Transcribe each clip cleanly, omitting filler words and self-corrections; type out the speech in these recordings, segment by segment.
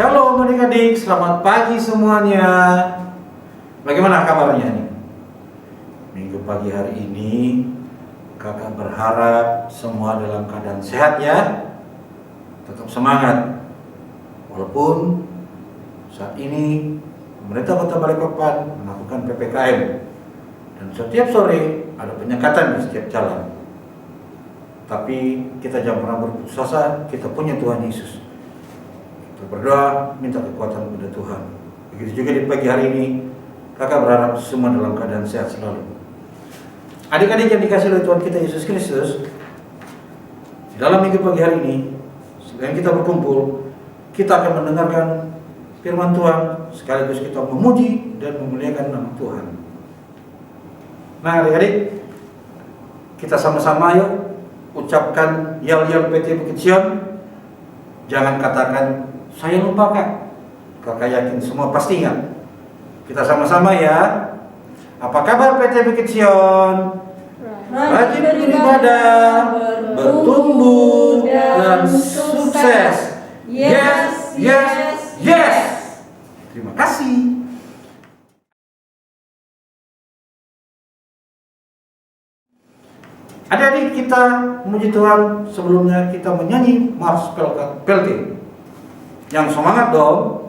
Shalom adik-adik, selamat pagi semuanya. Bagaimana kabarnya nih? Minggu pagi hari ini kakak berharap semua dalam keadaan sehat ya. Tetap semangat. Walaupun saat ini pemerintah Kota Balikpapan melakukan PPKM dan setiap sore ada penyekatan di setiap jalan. Tapi kita jangan pernah berputus asa, kita punya Tuhan Yesus. Kita berdoa, minta kekuatan kepada Tuhan. Begitu juga di pagi hari ini, kakak berharap semua dalam keadaan sehat selalu. Adik-adik yang dikasih oleh Tuhan kita Yesus Kristus, dalam minggu pagi hari ini, selain kita berkumpul, kita akan mendengarkan firman Tuhan, sekaligus kita memuji dan memuliakan nama Tuhan. Nah adik-adik, kita sama-sama yuk ucapkan yel-yel PT Bukit Sion. Jangan katakan saya lupa kak. Kakak yakin semua pasti ingat. Kita sama-sama ya. Apa kabar PT Bukit Sion? Rajin beribadah, bertumbuh dan sukses. Yes, yes, yes. Terima kasih. Adik-adik, kita memuji Tuhan. Sebelumnya kita menyanyi Mars Pelti. Yang semangat dong.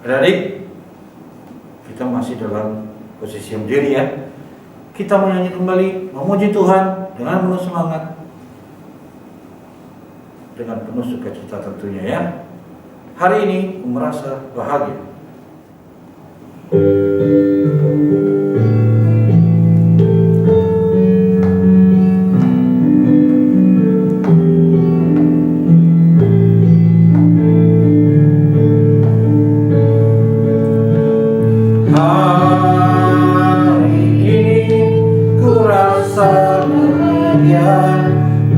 Adik, kita masih dalam posisi yang berdiri ya. Kita menyanyi kembali, memuji Tuhan dengan penuh semangat, dengan penuh sukacita tentunya ya. Hari ini merasa bahagia.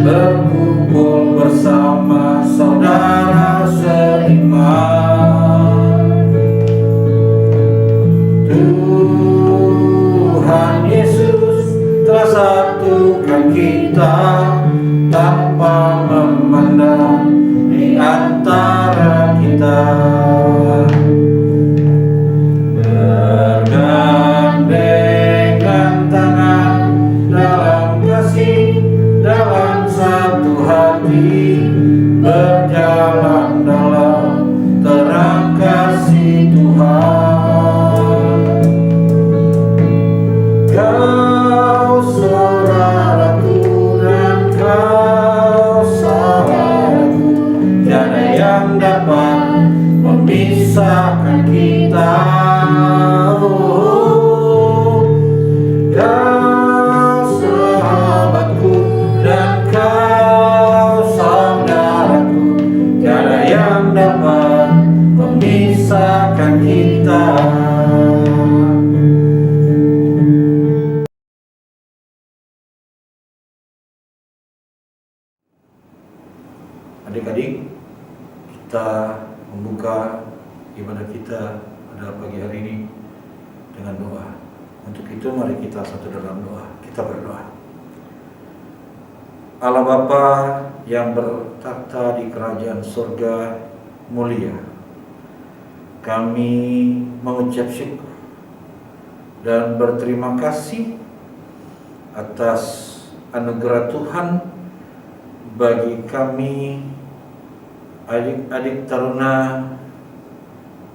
Berkumpul bersama saudara seiman. Tuhan Yesus telah satukan kita tanpa memandang di antara kita. Bergandengan tangan dalam kasih, dalam satu hati, berjalan dalam terang kasih Tuhan. Kau saudaraku dan kau saudaraku, kita membuka ibadah kita pada pagi hari ini dengan doa. Untuk itu mari kita satu dalam doa. Kita berdoa. Allah Bapa yang bertakhta di kerajaan surga mulia, kami mengucap syukur dan berterima kasih atas anugerah Tuhan bagi kami adik-adik taruna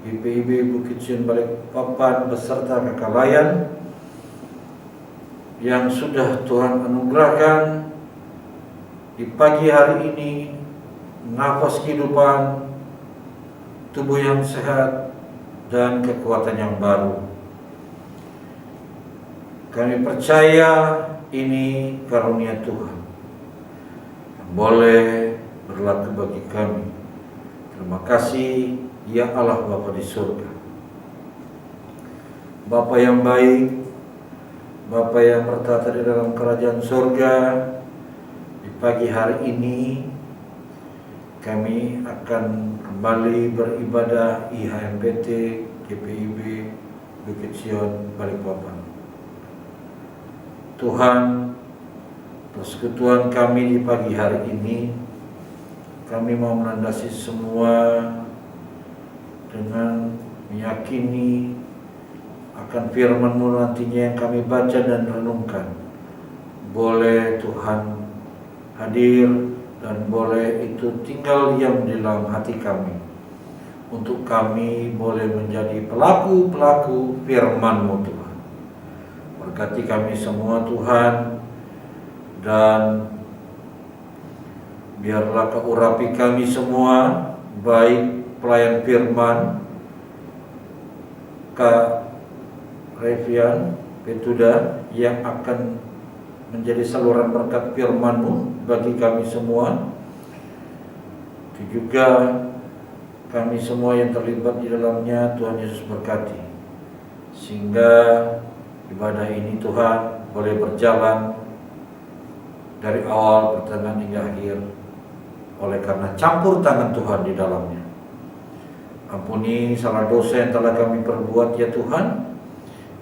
IPIB Bukit Sion Balikpapan beserta kakak layan yang sudah Tuhan anugerahkan di pagi hari ini nafas kehidupan, tubuh yang sehat, dan kekuatan yang baru. Kami percaya ini karunia Tuhan yang boleh berlaku bagi kami. Terima kasih ya Allah Bapa di surga, Bapa yang baik, Bapa yang bertata di dalam kerajaan surga. Di pagi hari ini kami akan kembali beribadah IHMBT GPIB Bukit Sion Balikpapan. Tuhan, persekutuan kami di pagi hari ini, kami mau melandasi semua dengan meyakini akan firman-Mu nantinya yang kami baca dan renungkan. Boleh Tuhan hadir dan boleh itu tinggal diam di dalam hati kami, untuk kami boleh menjadi pelaku-pelaku firman-Mu Tuhan. Berkati kami semua Tuhan, dan biarlah Kau urapi kami semua, baik pelayan firman Kak Revian Petuda yang akan menjadi saluran berkat firman-Mu bagi kami semua, itu juga kami semua yang terlibat di dalamnya. Tuhan Yesus berkati, sehingga ibadah ini Tuhan boleh berjalan dari awal, pertengahan hingga akhir, oleh karena campur tangan Tuhan di dalamnya. Ampuni salah dosa yang telah kami perbuat ya Tuhan.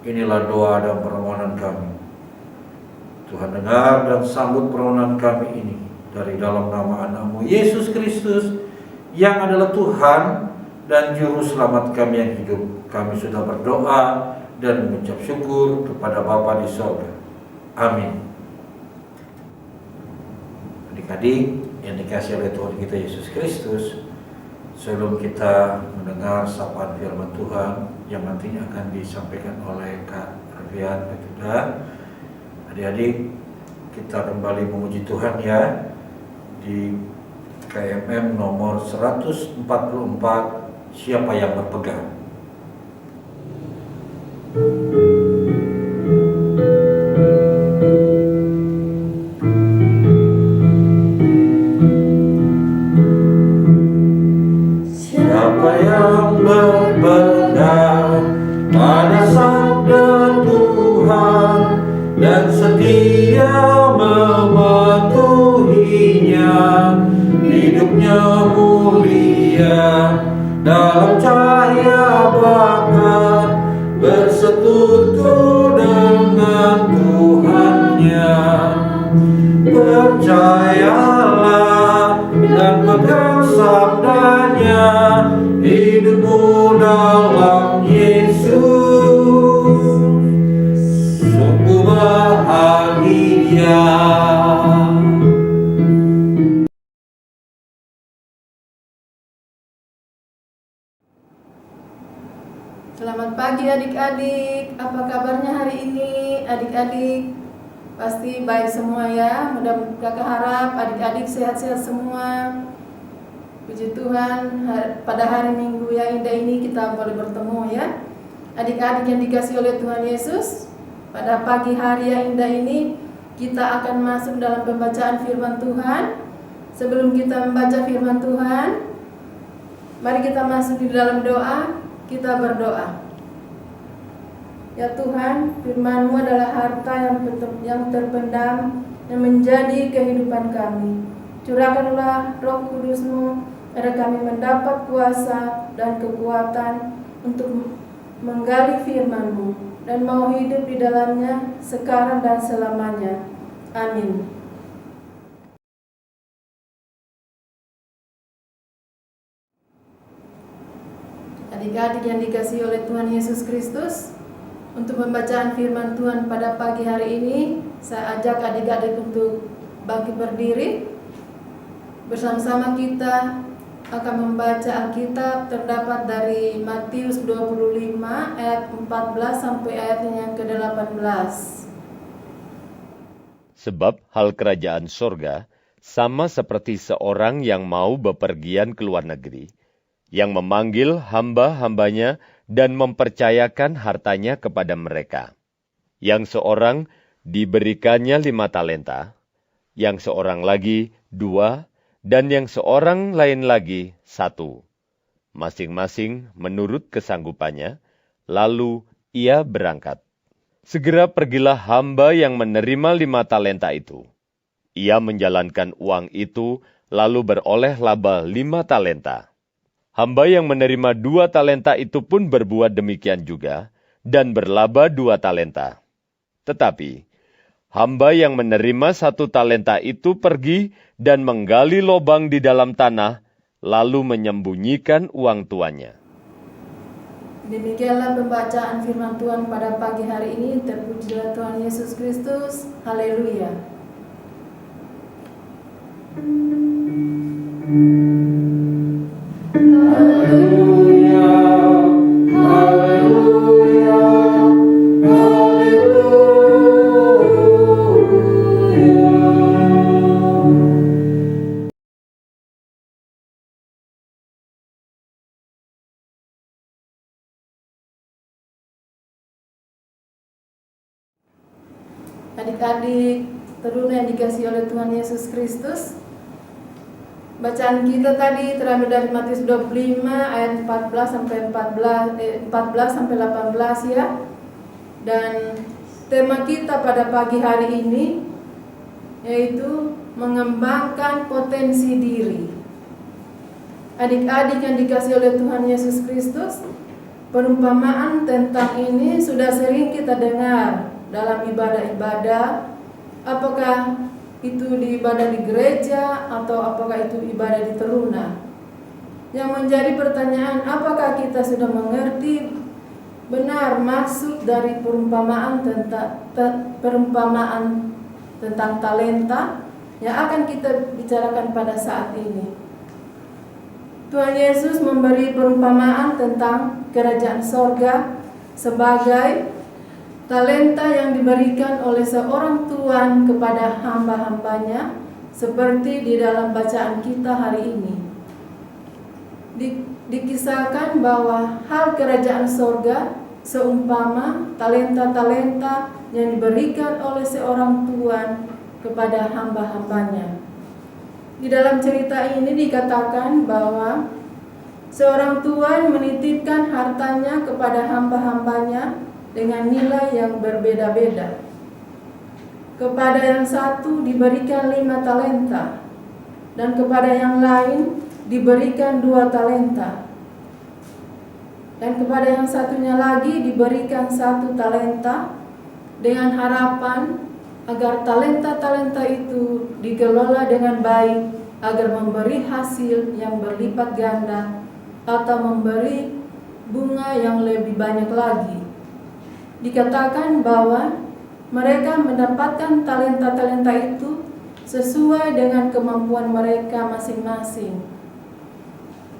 Inilah doa dan permohonan kami. Tuhan dengar dan sambut permohonan kami ini dari dalam nama anak-Mu Yesus Kristus yang adalah Tuhan dan Juru Selamat kami yang hidup. Kami sudah berdoa dan mengucap syukur kepada Bapa di sorga. Amin. Adik-adik yang dikasihi oleh Tuhan kita Yesus Kristus, sebelum kita mendengar sapaan firman Tuhan yang nantinya akan disampaikan oleh Kak Revian Petuda, adik-adik kita kembali memuji Tuhan ya di KMM nomor 144, siapa yang berpegang. Siapa yang berpegang pada sabda Tuhan dan setia mematuhinya, hidupnya mulia dalam cahaya bakat, bersekutu dengan Tuhannya. Percayalah dan pegang sabdanya, hidupmu dalam Yesus sungguh bahagia. Selamat pagi adik-adik, apa kabarnya hari ini adik-adik? Pasti baik semua ya, mudah kakak harap adik-adik sehat-sehat semua. Puji Tuhan, pada hari Minggu yang indah ini kita boleh bertemu ya. Adik-adik yang dikasihi oleh Tuhan Yesus, pada pagi hari yang indah ini kita akan masuk dalam pembacaan firman Tuhan. Sebelum kita membaca firman Tuhan, mari kita masuk di dalam doa. Kita berdoa. Ya Tuhan, firman-Mu adalah harta yang terpendam yang menjadi kehidupan kami. Curahkanlah Roh Kudus-Mu agar kami mendapat kuasa dan kekuatan untuk menggali firman-Mu dan mau hidup di dalamnya sekarang dan selamanya. Amin. Adik-adik yang dikasihi oleh Tuhan Yesus Kristus, untuk pembacaan firman Tuhan pada pagi hari ini, saya ajak adik-adik untuk bangkit berdiri. Bersama-sama kita akan membaca Alkitab terdapat dari Matius 25 ayat 14 sampai ayat yang ke-18. Sebab hal kerajaan sorga sama seperti seorang yang mau bepergian ke luar negeri, yang memanggil hamba-hambanya dan mempercayakan hartanya kepada mereka. Yang seorang diberikannya 5 talenta, yang seorang lagi 2, dan yang seorang lain lagi 1. Masing-masing menurut kesanggupannya, lalu ia berangkat. Segera pergilah hamba yang menerima 5 talenta itu. Ia menjalankan uang itu, lalu beroleh laba 5 talenta. Hamba yang menerima 2 talenta itu pun berbuat demikian juga, dan berlaba 2 talenta. Tetapi, hamba yang menerima 1 talenta itu pergi dan menggali lubang di dalam tanah, lalu menyembunyikan uang tuannya. Demikianlah pembacaan firman Tuhan pada pagi hari ini. Terpujilah Tuhan Yesus Kristus. Haleluya. Haleluya, haleluya, haleluya. Adik-adik teruna yang dikasihi oleh Tuhan Yesus Kristus, bacaan kita tadi terambil dari Matius 25 ayat 14 sampai 18 ya. Dan tema kita pada pagi hari ini yaitu mengembangkan potensi diri. Adik-adik yang dikasihi oleh Tuhan Yesus Kristus, perumpamaan tentang ini sudah sering kita dengar dalam ibadah-ibadah, apakah itu di ibadah di gereja atau apakah itu ibadah di teruna. Yang menjadi pertanyaan, apakah kita sudah mengerti benar maksud dari perumpamaan tentang talenta yang akan kita bicarakan pada saat ini. Tuhan Yesus memberi perumpamaan tentang kerajaan sorga sebagai talenta yang diberikan oleh seorang tuan kepada hamba-hambanya, seperti di dalam bacaan kita hari ini. Dikisahkan bahwa hal kerajaan sorga seumpama talenta-talenta yang diberikan oleh seorang tuan kepada hamba-hambanya. Di dalam cerita ini dikatakan bahwa seorang tuan menitipkan hartanya kepada hamba-hambanya dengan nilai yang berbeda-beda. Kepada yang satu diberikan 5 talenta, dan kepada yang lain diberikan 2 talenta, dan kepada yang satunya lagi diberikan 1 talenta, dengan harapan agar talenta-talenta itu dikelola dengan baik, agar memberi hasil yang berlipat ganda atau memberi bunga yang lebih banyak lagi. Dikatakan bahwa mereka mendapatkan talenta-talenta itu sesuai dengan kemampuan mereka masing-masing.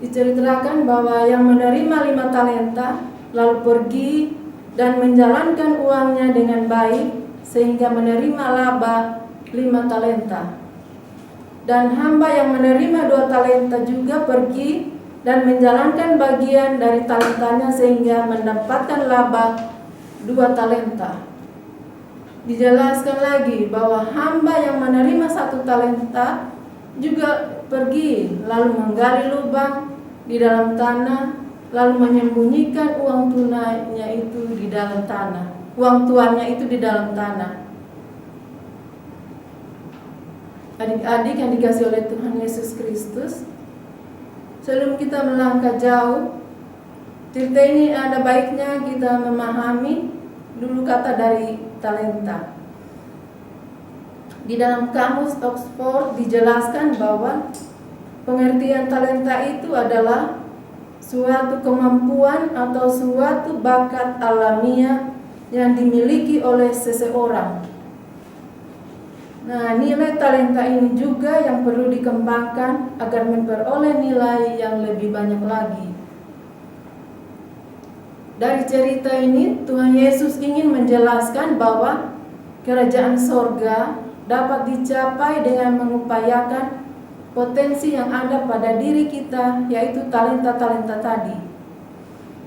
Diceritakan bahwa yang menerima 5 talenta lalu pergi dan menjalankan uangnya dengan baik sehingga menerima laba 5 talenta. Dan hamba yang menerima 2 talenta juga pergi dan menjalankan bagian dari talentanya sehingga mendapatkan laba 2 talenta. Dijelaskan lagi bahwa hamba yang menerima 1 talenta juga pergi lalu menggali lubang di dalam tanah, lalu menyembunyikan uang tunainya itu di dalam tanah. Uang tuannya itu di dalam tanah. Adik-adik yang dikasihi oleh Tuhan Yesus Kristus, sebelum kita melangkah jauh, cerita ini ada baiknya kita memahami dulu kata dari talenta. Di dalam kamus Oxford dijelaskan bahwa pengertian talenta itu adalah suatu kemampuan atau suatu bakat alamiah yang dimiliki oleh seseorang. Nah, nilai talenta ini juga yang perlu dikembangkan agar memperoleh nilai yang lebih banyak lagi. Dari cerita ini, Tuhan Yesus ingin menjelaskan bahwa kerajaan sorga dapat dicapai dengan mengupayakan potensi yang ada pada diri kita, yaitu talenta-talenta tadi.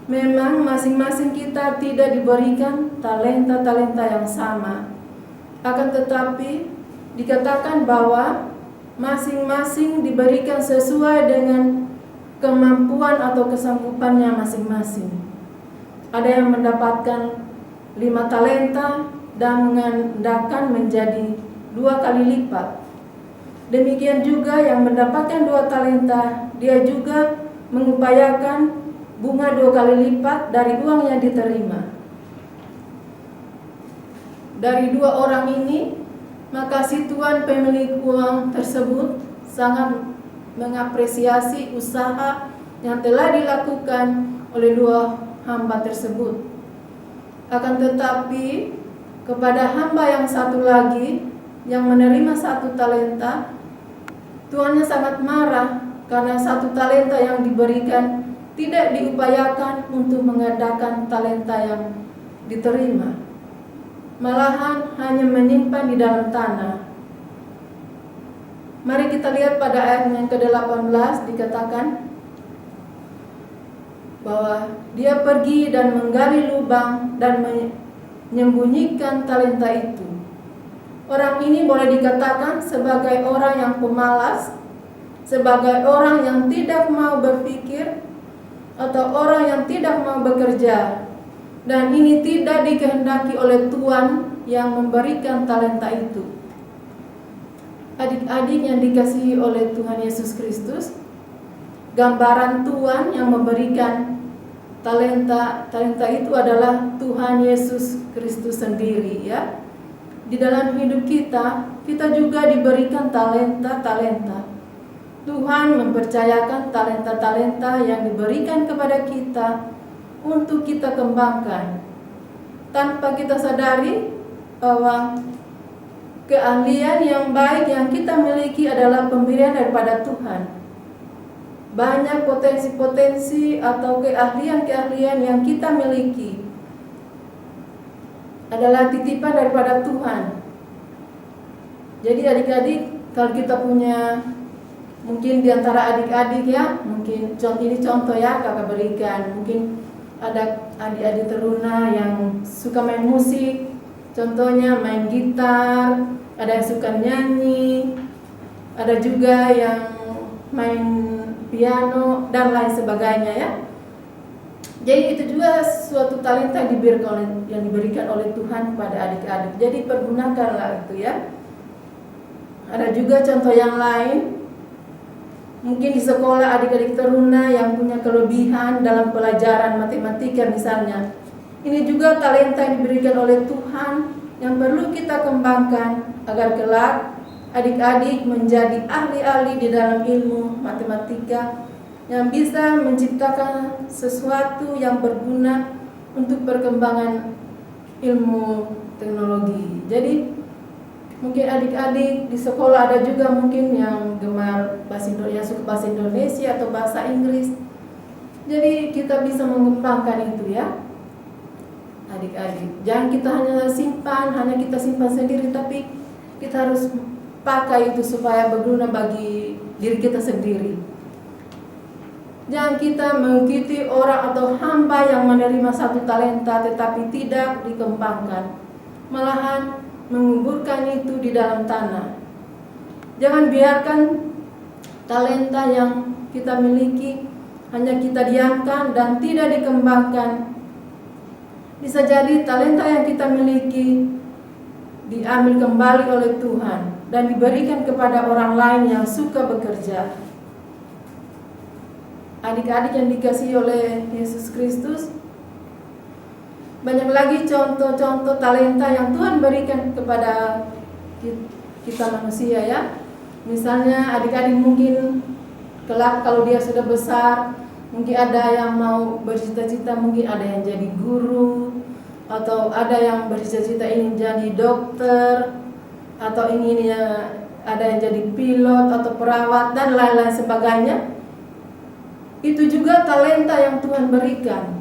Memang masing-masing kita tidak diberikan talenta-talenta yang sama. Akan tetapi dikatakan bahwa masing-masing diberikan sesuai dengan kemampuan atau kesanggupannya masing-masing. Ada yang mendapatkan 5 talenta dan mengandalkan menjadi 2 kali lipat. Demikian juga yang mendapatkan 2 talenta, dia juga mengupayakan bunga 2 kali lipat dari uang yang diterima. Dari 2 orang ini, maka si tuan pemilik uang tersebut sangat mengapresiasi usaha yang telah dilakukan oleh 2 hamba tersebut. Akan tetapi kepada hamba yang satu lagi yang menerima 1 talenta, tuannya sangat marah karena 1 talenta yang diberikan tidak diupayakan untuk mengadakan talenta yang diterima, malahan hanya menyimpan di dalam tanah. Mari kita lihat pada ayat yang ke-18 dikatakan bahwa dia pergi dan menggali lubang dan menyembunyikan talenta itu. Orang ini boleh dikatakan sebagai orang yang pemalas, sebagai orang yang tidak mau berpikir, atau orang yang tidak mau bekerja. Dan ini tidak dikehendaki oleh Tuhan yang memberikan talenta itu. Adik-adik yang dikasihi oleh Tuhan Yesus Kristus, gambaran Tuhan yang memberikan talenta itu adalah Tuhan Yesus Kristus sendiri, ya. Di dalam hidup kita juga diberikan talenta-talenta. Tuhan mempercayakan talenta-talenta yang diberikan kepada kita untuk kita kembangkan. Tanpa kita sadari bahwa keahlian yang baik yang kita miliki adalah pemberian daripada Tuhan. Banyak potensi-potensi atau keahlian-keahlian yang kita miliki adalah titipan daripada Tuhan. Jadi adik-adik, kalau kita punya, mungkin diantara adik-adik ya, mungkin ini contoh ya kakak berikan, mungkin ada adik-adik teruna yang suka main musik, contohnya main gitar, ada yang suka nyanyi, ada juga yang main piano dan lain sebagainya ya. Jadi itu juga suatu talenta yang diberikan oleh Tuhan kepada adik-adik. Jadi pergunakanlah itu ya. Ada juga contoh yang lain. Mungkin di sekolah adik-adik teruna yang punya kelebihan dalam pelajaran matematika misalnya. Ini juga talenta yang diberikan oleh Tuhan yang perlu kita kembangkan agar kelak adik-adik menjadi ahli-ahli di dalam ilmu matematika yang bisa menciptakan sesuatu yang berguna untuk perkembangan ilmu teknologi. Jadi mungkin adik-adik di sekolah ada juga mungkin yang gemar bahasa Indonesia, suka bahasa Indonesia atau bahasa Inggris. Jadi kita bisa mengembangkan itu ya, adik-adik. Jangan kita hanya kita simpan sendiri, tapi kita harus pakai itu supaya berguna bagi diri kita sendiri. Jangan kita mengikuti orang atau hamba yang menerima 1 talenta tetapi tidak dikembangkan, malahan menguburkan itu di dalam tanah. Jangan biarkan talenta yang kita miliki hanya kita diamkan dan tidak dikembangkan. Bisa jadi talenta yang kita miliki diambil kembali oleh Tuhan dan diberikan kepada orang lain yang suka bekerja. adik-adik yang dikasihi oleh Yesus Kristus, banyak lagi contoh-contoh talenta yang Tuhan berikan kepada kita manusia ya. Misalnya adik-adik mungkin kelak kalau dia sudah besar, mungkin ada yang mau bercita-cita, mungkin ada yang jadi guru, atau ada yang bercita-cita ingin jadi dokter, atau ingin ya ada yang jadi pilot atau perawat dan lain-lain sebagainya. Itu juga talenta yang Tuhan berikan.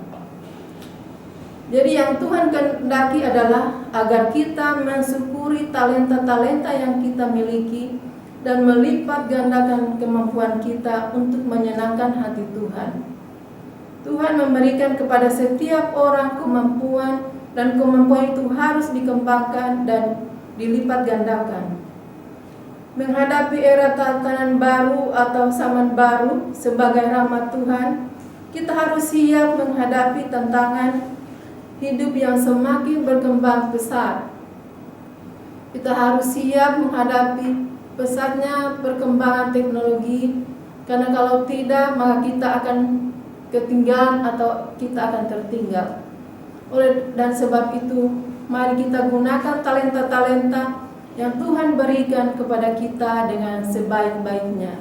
Jadi yang Tuhan kehendaki adalah agar kita mensyukuri talenta-talenta yang kita miliki dan melipat gandakan kemampuan kita untuk menyenangkan hati Tuhan. Tuhan memberikan kepada setiap orang kemampuan, dan kemampuan itu harus dikembangkan dan dilipat gandakan. Menghadapi era tatanan baru atau zaman baru sebagai rahmat Tuhan, kita harus siap menghadapi tantangan hidup yang semakin berkembang pesat. Kita harus siap menghadapi pesatnya perkembangan teknologi, karena kalau tidak maka kita akan ketinggalan atau kita akan tertinggal. Dan sebab itu mari kita gunakan talenta-talenta yang Tuhan berikan kepada kita dengan sebaik-baiknya.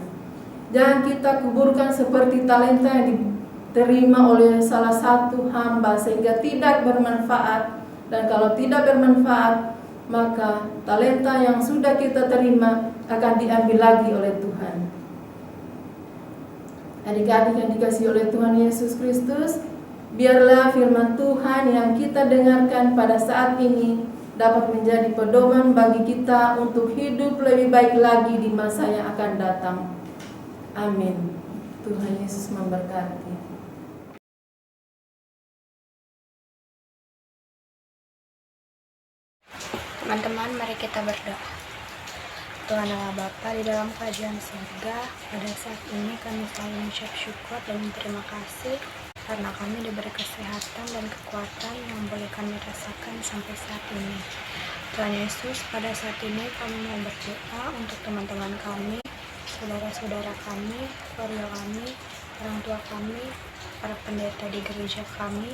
Jangan kita kuburkan seperti talenta yang diterima oleh salah satu hamba sehingga tidak bermanfaat. Dan kalau tidak bermanfaat, maka talenta yang sudah kita terima akan diambil lagi oleh Tuhan. Adik-adik yang dikasihi oleh Tuhan Yesus Kristus, biarlah firman Tuhan yang kita dengarkan pada saat ini dapat menjadi pedoman bagi kita untuk hidup lebih baik lagi di masa yang akan datang. Amin. Tuhan Yesus memberkati. Teman-teman, mari kita berdoa. Tuhan Allah Bapa di dalam kerajaan surga, pada saat ini kami selalu mengucap syukur dan berterima kasih karena kami diberi kesehatan dan kekuatan yang boleh kami rasakan sampai saat ini. Tuhan Yesus, pada saat ini kami mau berdoa untuk teman-teman kami, saudara-saudara kami, keluarga kami, orang tua kami, para pendeta di gereja kami,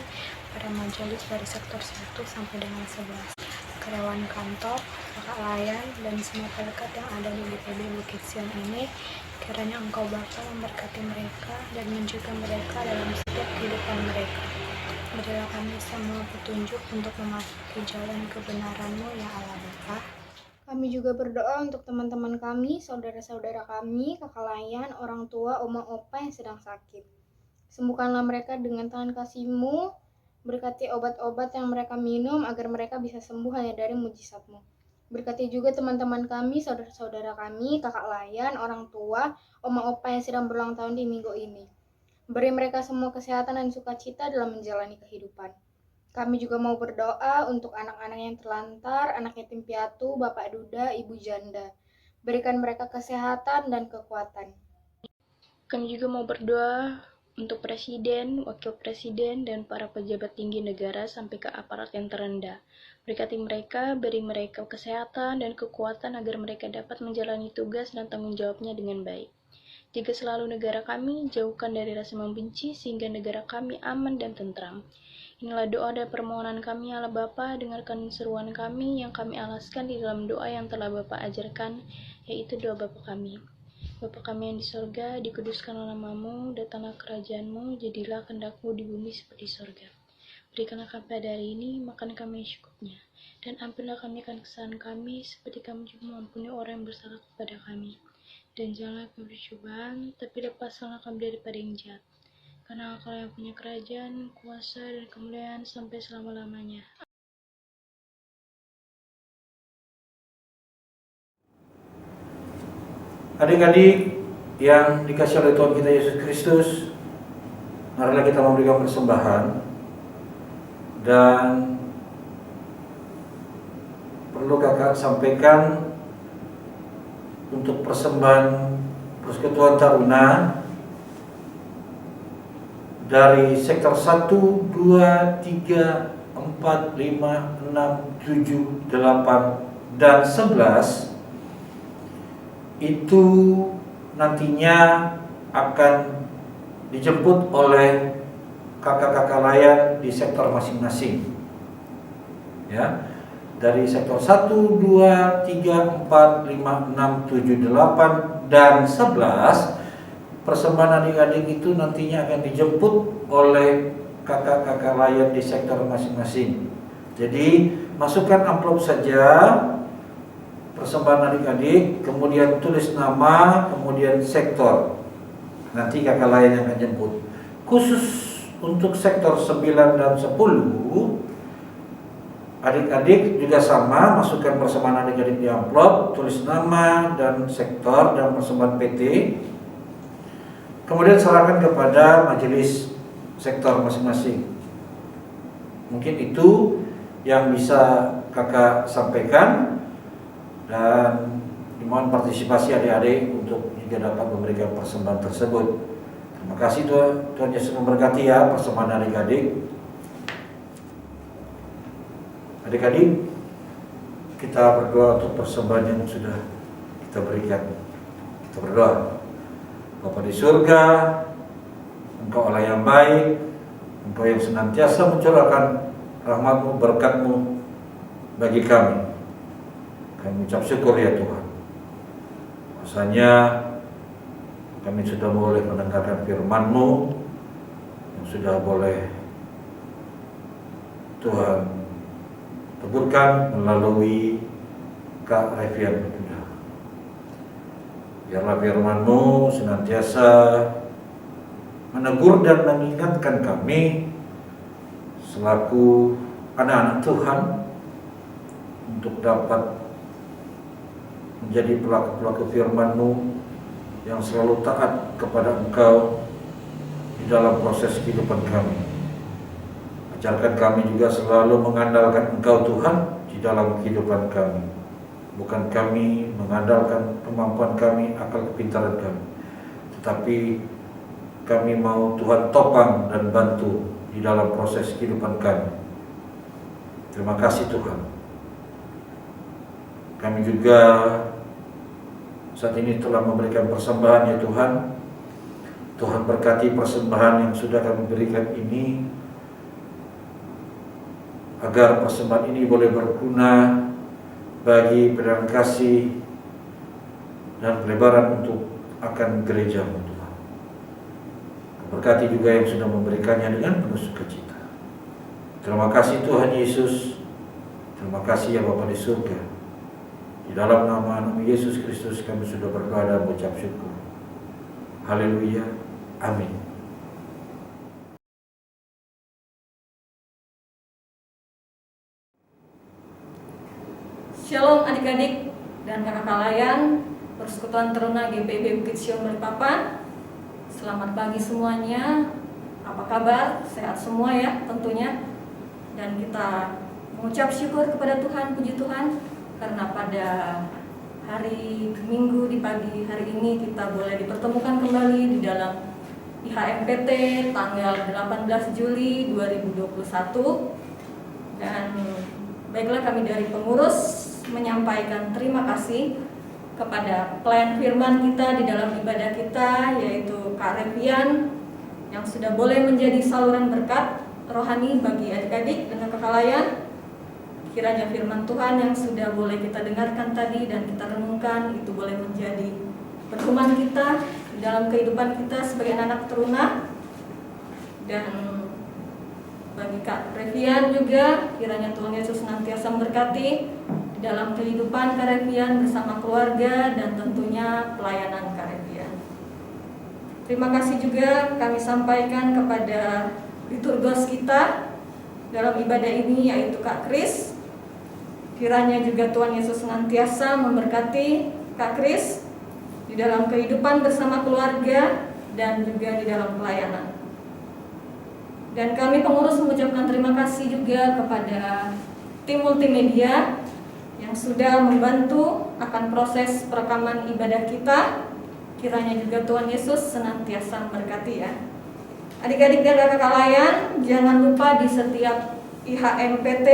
para majelis dari sektor 1 sampai dengan 11, karyawan kantor, kakak layan, dan semua perekat yang ada di BPB Bukit Sion ini. Kiranya Engkau Bapa memberkati mereka dan menjaga mereka dalam setiap kehidupan mereka. Berilah kami semua petunjuk untuk memasuki jalan kebenaran-Mu ya Allah Bapa. Kami juga berdoa untuk teman-teman kami, saudara-saudara kami, kakak layan, orang tua, oma opa yang sedang sakit. Sembuhkanlah mereka dengan tangan kasih-Mu, berkati obat-obat yang mereka minum agar mereka bisa sembuh hanya dari mujizat-Mu. Berkati juga teman-teman kami, saudara-saudara kami, kakak layan, orang tua, oma opa yang sedang berulang tahun di minggu ini. Beri mereka semua kesehatan dan sukacita dalam menjalani kehidupan. Kami juga mau berdoa untuk anak-anak yang terlantar, anak yatim piatu, bapak duda, ibu janda. Berikan mereka kesehatan dan kekuatan. Kami juga mau berdoa untuk presiden, wakil presiden, dan para pejabat tinggi negara sampai ke aparat yang terendah. Berkati mereka, beri mereka kesehatan dan kekuatan agar mereka dapat menjalani tugas dan tanggung jawabnya dengan baik. Jaga selalu negara kami, jauhkan dari rasa membenci sehingga negara kami aman dan tentram. Inilah doa dan permohonan kami Allah Bapa, dengarkan seruan kami yang kami alaskan di dalam doa yang telah Bapa ajarkan, yaitu doa Bapa kami. Bapa kami yang di sorga, dikuduskanlah nama-Mu, datanglah kerajaan-Mu, jadilah kehendak-Mu di bumi seperti sorga. Berikanlah kami pada hari ini makan kami yang secukupnya, dan ampunilah kami akan kesalahan kami, seperti kami juga mengampuni orang yang bersalah kepada kami. Dan janganlah kami bercobaan, tapi lepaskanlah kami daripada yang jahat. Karena Engkau yang punya kerajaan, kuasa, dan kemuliaan sampai selama-lamanya. Adik-adik yang dikasih oleh Tuhan kita Yesus Kristus, marilah kita memberikan persembahan. Dan perlu kakak sampaikan untuk persembahan Persekutuan Taruna dari sektor 1, 2, 3, 4, 5, 6, 7, 8, dan 11 itu nantinya akan dijemput oleh kakak-kakak layan di sektor masing-masing. Ya. Dari sektor 1, 2, 3, 4, 5, 6, 7, 8 dan 11 persembahan adik-adik itu nantinya akan dijemput oleh kakak-kakak layan di sektor masing-masing. Jadi masukkan amplop saja persembahan adik-adik, kemudian tulis nama, kemudian sektor. Nanti kakak layan yang akan jemput. Khusus untuk sektor 9 dan 10, adik-adik juga sama, masukkan persembahan adik-adik di amplop, tulis nama dan sektor dan persembahan PT. Kemudian serahkan kepada majelis sektor masing-masing. Mungkin itu yang bisa kakak sampaikan, dan dimohon partisipasi adik-adik untuk juga dapat memberikan persembahan tersebut. Terima kasih Tuhan Yesus memberkati ya persembahan adik-adik. Adik-adik, kita berdoa untuk persembahan yang sudah kita berikan. Kita berdoa. Bapa di surga, Engkau Allah yang baik, Engkau yang senantiasa mencurahkan rahmat-Mu, berkat-Mu bagi kami. Kami ucap syukur ya Tuhan. Bahwasanya kami sudah boleh mendengarkan firman-Mu, yang sudah boleh Tuhan teburkan melalui Kak Revian Buddha. Biarlah firman-Mu senantiasa menegur dan mengingatkan kami selaku anak-anak Tuhan untuk dapat menjadi pelaku-pelaku firman-Mu yang selalu taat kepada Engkau di dalam proses kehidupan kami. Ajarkan kami juga selalu mengandalkan Engkau Tuhan di dalam kehidupan kami. Bukan kami mengandalkan kemampuan kami, akal kepintaran kami, tetapi kami mau Tuhan topang dan bantu di dalam proses kehidupan kami. Terima kasih Tuhan. Kami juga saat ini telah memberikan persembahan ya Tuhan. Tuhan berkati persembahan yang sudah kami berikan ini, agar persembahan ini boleh berguna bagi pelayanan kasih dan pelebaran untuk akan gereja-Mu Tuhan. Berkati juga yang sudah memberikannya dengan penuh sukacita. Terima kasih Tuhan Yesus. Terima kasih ya Bapa di surga. Di dalam nama Yesus Kristus kami sudah berdoa dan mengucap syukur. Haleluya. Amin. Shalom adik-adik dan kakak layan Persekutuan Teruna GPIB Bukit Sion Balikpapan. Selamat pagi semuanya. Apa kabar? Sehat semua ya tentunya. Dan kita mengucap syukur kepada Tuhan, puji Tuhan, karena pada hari Minggu di pagi hari ini kita boleh dipertemukan kembali di dalam IHMPT tanggal 18 Juli 2021. Dan baiklah, kami dari pengurus menyampaikan terima kasih kepada pelayan firman kita di dalam ibadah kita, yaitu Kak Revian, yang sudah boleh menjadi saluran berkat rohani bagi adik-adik dan kakak layan. Kiranya firman Tuhan yang sudah boleh kita dengarkan tadi dan kita renungkan itu boleh menjadi pedoman kita di dalam kehidupan kita sebagai anak teruna. Dan bagi Kak Revian juga, kiranya Tuhan Yesus senantiasa memberkati dalam kehidupan Kak Revian bersama keluarga dan tentunya pelayanan Kak Revian. Terima kasih juga kami sampaikan kepada liturgos kita dalam ibadah ini, yaitu Kak Kris. Kiranya juga Tuhan Yesus senantiasa memberkati Kak Kris di dalam kehidupan bersama keluarga dan juga di dalam pelayanan. Dan kami pengurus mengucapkan terima kasih juga kepada tim multimedia yang sudah membantu akan proses perekaman ibadah kita. Kiranya juga Tuhan Yesus senantiasa memberkati ya. Adik-adik dan kakak layan, jangan lupa di setiap IHMPT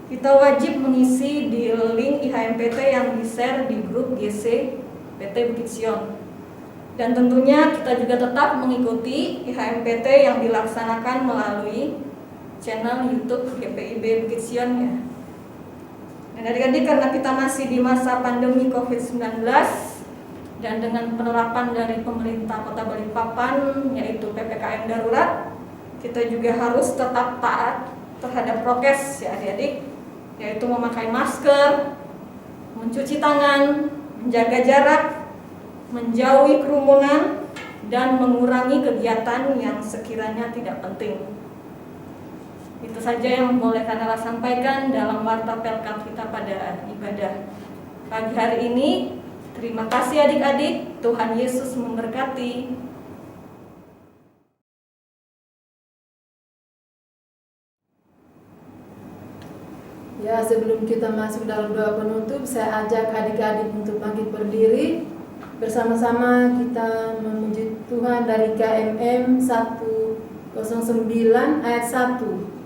kita wajib mengisi di link IHMPT yang di-share di grup GC PT Bukit Sion. Dan tentunya kita juga tetap mengikuti IHMPT yang dilaksanakan melalui channel YouTube GPIB Bukit Sion ya. Dan adik-adik, karena kita masih di masa pandemi COVID-19 dan dengan penerapan dari pemerintah Kota Balikpapan yaitu PPKM darurat, kita juga harus tetap taat terhadap prokes ya adik-adik, yaitu memakai masker, mencuci tangan, menjaga jarak, menjauhi kerumunan, dan mengurangi kegiatan yang sekiranya tidak penting. Itu saja yang boleh Kanela sampaikan dalam warta Pelkat kita pada ibadah pagi hari ini. Terima kasih adik-adik, Tuhan Yesus memberkati. Ya, sebelum kita masuk dalam doa penutup, saya ajak adik-adik untuk bangkit berdiri. Bersama-sama kita memuji Tuhan dari KMM 109 ayat 1.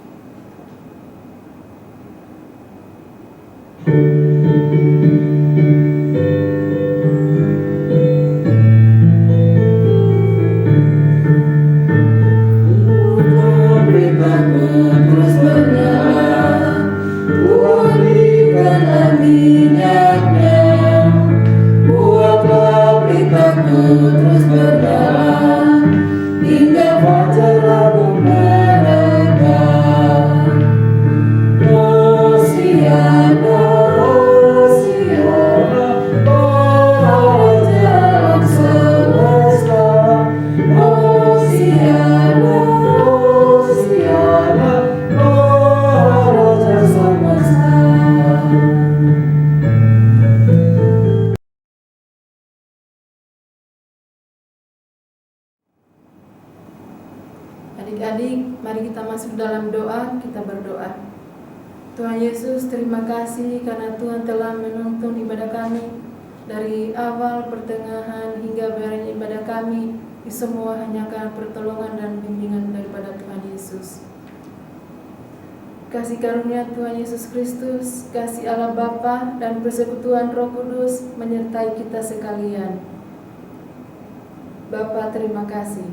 Adik-adik, mari kita masuk dalam doa, kita berdoa. Tuhan Yesus, terima kasih karena Tuhan telah menuntun ibadah kami dari awal, pertengahan, hingga berakhir ibadah kami. Semua hanya karena pertolongan dan bimbingan daripada Tuhan Yesus. Kasih karunia Tuhan Yesus Kristus, kasih Allah Bapa dan persekutuan Roh Kudus menyertai kita sekalian. Bapa, terima kasih.